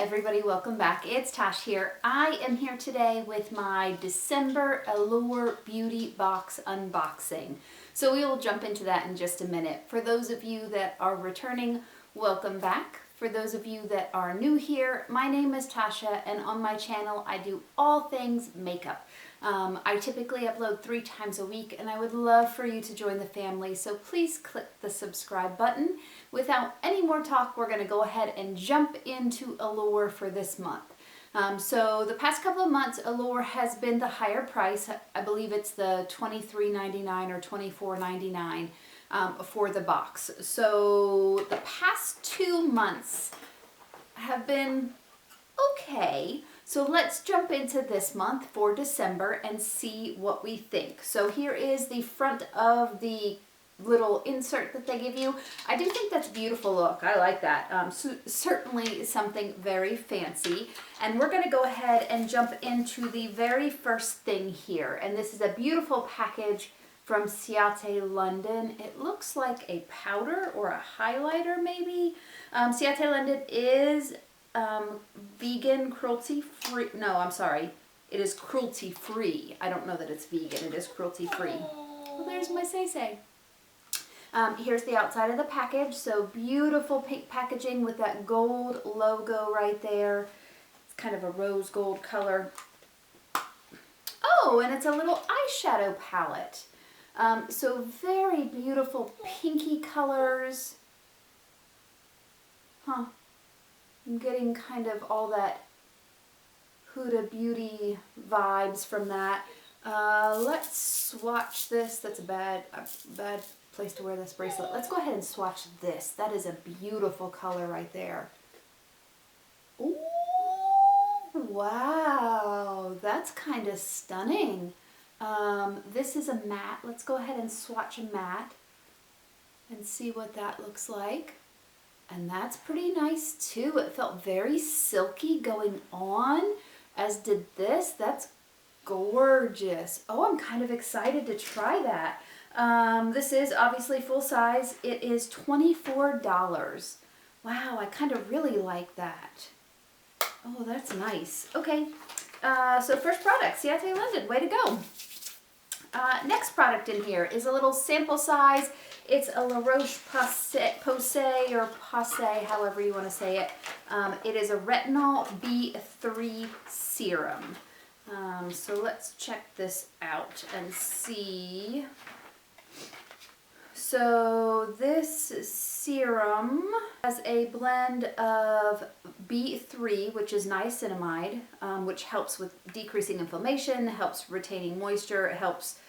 everybody, welcome back. It's Tash here. I am here today with my December Allure Beauty Box unboxing. So we will jump into that in just a minute. For those of you that are returning, welcome back. For those of you that are new here, my name is Tasha, and on my channel I do all things makeup. I typically upload 3 times a week, and I would love for you to join the family, so please click the subscribe button. Without any more talk, we're going to go ahead and jump into Allure for this month. So the past couple of months, Allure has been the higher price. I believe it's the $23.99 or $24.99 for the box. So the past 2 months have been okay. So let's jump into this month for December and see what we think. So here is the front of the little insert that they give you. I do think that's a beautiful look. I like that. Certainly something very fancy. And we're going to go ahead and jump into the very first thing here. And this is a beautiful package from Ciate London. It looks like a powder or a highlighter maybe. Ciate London is vegan, cruelty free. No, I'm sorry. It is cruelty free. I don't know that it's vegan. It is cruelty free. Well, there's my say. Here's the outside of the package. So beautiful pink packaging with that gold logo right there. It's kind of a rose gold color. Oh, and it's a little eyeshadow palette. So very beautiful pinky colors. Huh. I'm getting kind of all that Huda Beauty vibes from that. Let's swatch this. That's a bad place to wear this bracelet. Let's go ahead and swatch this. That is a beautiful color right there. Ooh, wow, that's kind of stunning. This is a matte. Let's go ahead and swatch a matte and see what that looks like. And that's pretty nice too. It felt very silky going on, as did this. That's gorgeous. Oh, I'm kind of excited to try that. This is obviously full size. It is $24. Wow, I kind of really like that. Oh, that's nice. Okay, so first product, Ciate London, way to go. Next product in here is a little sample size. It's a Roche Posay or Posay, however you want to say it. It is a retinol B3 serum. So let's check this out and see. So this serum has a blend of B3, which is niacinamide, which helps with decreasing inflammation, helps retaining moisture, it helps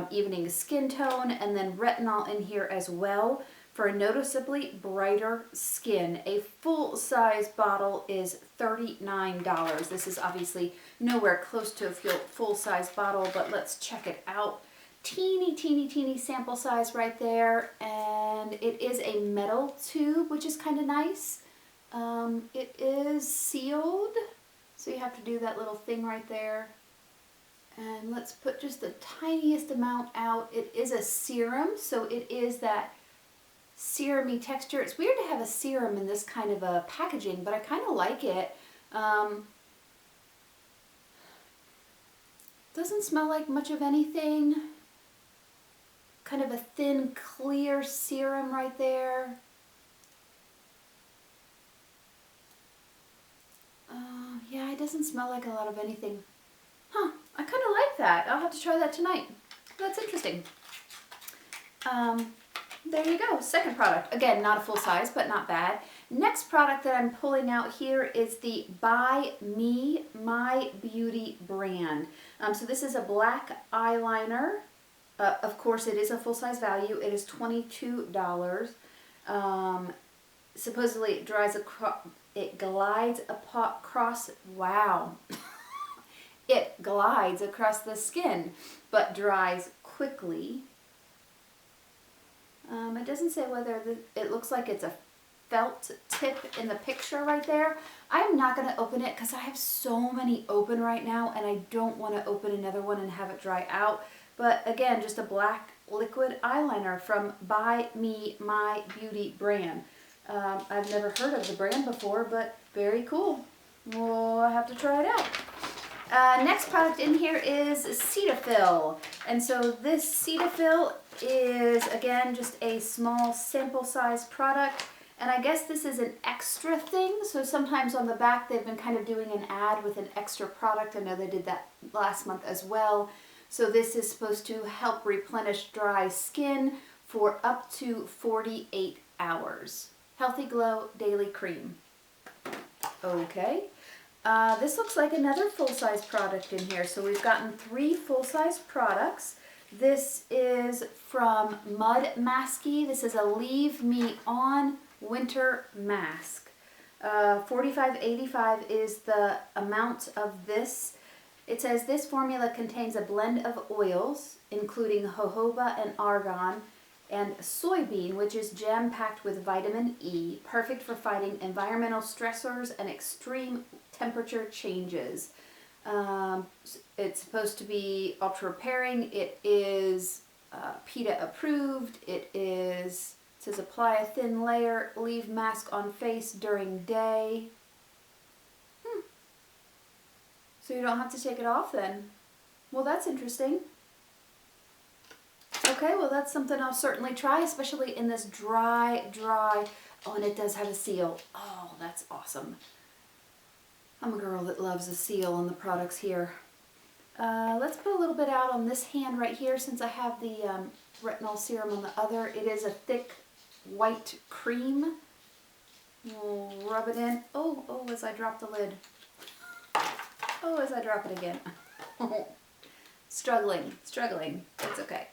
evening skin tone, and then retinol in here as well for a noticeably brighter skin. A full-size bottle is $39. This is obviously nowhere close to a full-size bottle, but let's check it out. Teeny sample size right there, and it is a metal tube, which is kind of nice. It is sealed, so you have to do that little thing right there. And let's put just the tiniest amount out. It is a serum, so it is that serum-y texture. It's weird to have a serum in this kind of a packaging, but I kind of like it. Doesn't smell like much of anything. Kind of a thin, clear serum right there. Yeah, it doesn't smell like a lot of anything. Huh, I kind of like that. I'll have to try that tonight. That's interesting. There you go, second product. Again, not a full size, but not bad. Next product that I'm pulling out here is the By Me My Beauty brand. So this is a black eyeliner. Of course, it is a full-size value. It is $22. Supposedly it dries across, it glides across, wow. It glides across the skin, but dries quickly. It doesn't say whether it looks like it's a felt tip in the picture right there. I'm not going to open it because I have so many open right now, and I don't want to open another one and have it dry out. But again, just a black liquid eyeliner from By Me My Beauty brand. I've never heard of the brand before, but very cool. We'll have to try it out. Next product in here is Cetaphil. And so this Cetaphil is, again, just a small sample size product. And I guess this is an extra thing. So sometimes on the back they've been kind of doing an ad with an extra product. I know they did that last month as well. So this is supposed to help replenish dry skin for up to 48 hours. Healthy Glow Daily Cream. Okay. This looks like another full-size product in here. So we've gotten 3 full-size products. This is from Mud Masky. This is a Leave Me On Winter Mask. $45.85 is the amount of this. It says this formula contains a blend of oils, including jojoba and argan, and soybean, which is jam-packed with vitamin E, perfect for fighting environmental stressors and extreme temperature changes. It's supposed to be ultra-repairing. It is PETA approved. It says apply a thin layer, leave mask on face during day. So you don't have to take it off then. Well, that's interesting. Okay, well that's something I'll certainly try, especially in this dry, oh, and it does have a seal. Oh, that's awesome. I'm a girl that loves a seal on the products here. Let's put a little bit out on this hand right here since I have the retinol serum on the other. It is a thick white cream. We'll rub it in. Oh, as I drop the lid. Oh, as I drop it again. Struggling. It's okay.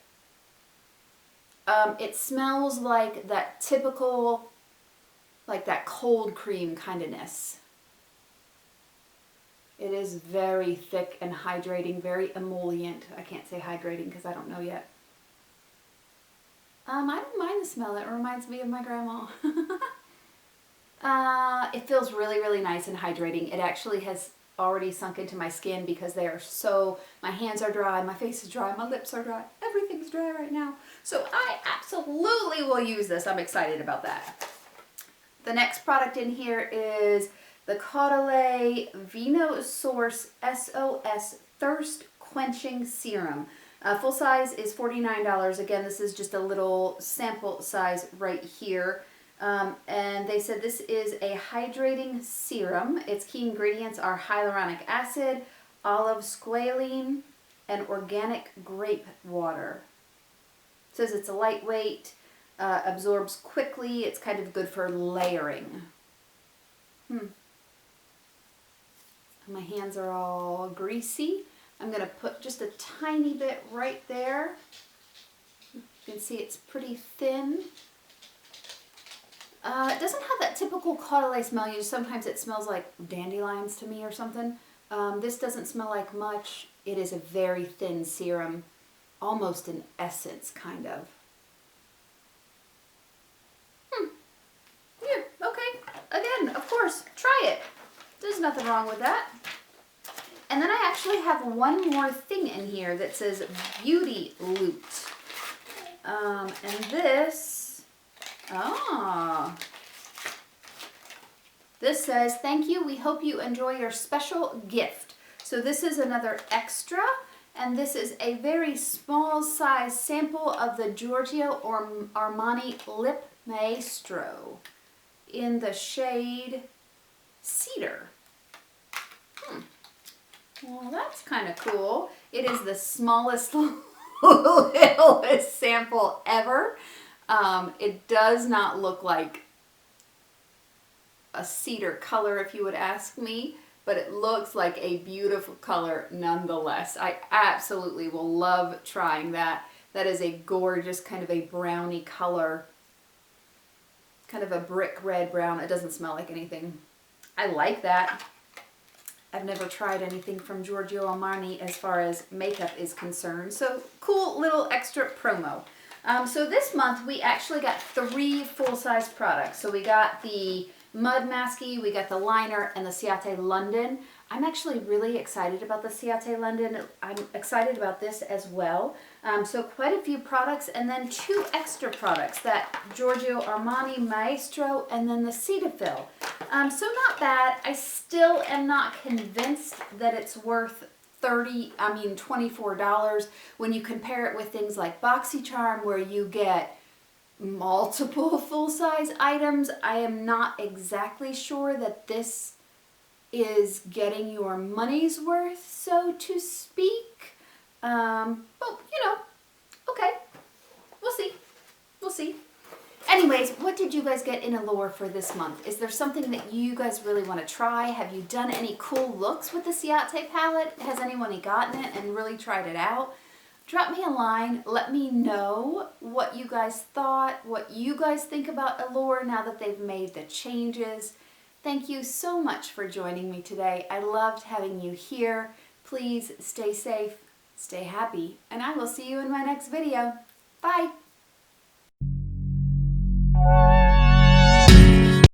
It smells like that typical, like that cold cream kindness. It is very thick and hydrating, very emollient. I can't say hydrating because I don't know yet. I don't mind the smell. It reminds me of my grandma. It feels really, really nice and hydrating. It actually has already sunk into my skin because they are so, my hands are dry, my face is dry, my lips are dry, everything's dry right now. So I absolutely will use this. I'm excited about that. The next product in here is the Caudalie Vino Source SOS Thirst Quenching Serum. Full size is $49. Again, this is just a little sample size right here. And they said this is a hydrating serum. Its key ingredients are hyaluronic acid, olive squalene, and organic grape water. It says it's a lightweight, absorbs quickly. It's kind of good for layering. My hands are all greasy. I'm going to put just a tiny bit right there. You can see it's pretty thin. It doesn't have that typical Caudalie smell. Sometimes it smells like dandelions to me or something. This doesn't smell like much. It is a very thin serum, almost an essence, kind of. Yeah, okay. Again, of course, try it. There's nothing wrong with that. And then I actually have one more thing in here that says Beauty Loot. And this, this says, thank you, we hope you enjoy your special gift. So this is another extra, and this is a very small size sample of the Giorgio Armani Lip Maestro in the shade Cedar. Well, that's kind of cool. It is the smallest, littlest sample ever. It does not look like a cedar color, if you would ask me, but it looks like a beautiful color nonetheless. I absolutely will love trying that. That is a gorgeous kind of a browny color, kind of a brick red brown. It doesn't smell like anything. I like that. I've never tried anything from Giorgio Armani as far as makeup is concerned. So cool little extra promo. So this month we actually got 3 full-size products. So we got the Mud Masky, we got the liner, and the Ciate London. I'm actually really excited about the Ciate London. I'm excited about this as well. So quite a few products, and then 2 extra products, that Giorgio Armani Maestro and then the Cetaphil. So not bad. I still am not convinced that it's worth $24 when you compare it with things like BoxyCharm where you get multiple full-size items. I am not exactly sure that this is getting your money's worth, so to speak. But you know, okay, we'll see. We'll see. Anyways, what did you guys get in Allure for this month? Is there something that you guys really want to try? Have you done any cool looks with the Ciate palette? Has anyone gotten it and really tried it out? Drop me a line. Let me know what you guys thought, what you guys think about Allure now that they've made the changes. Thank you so much for joining me today. I loved having you here. Please stay safe, stay happy, and I will see you in my next video. Bye.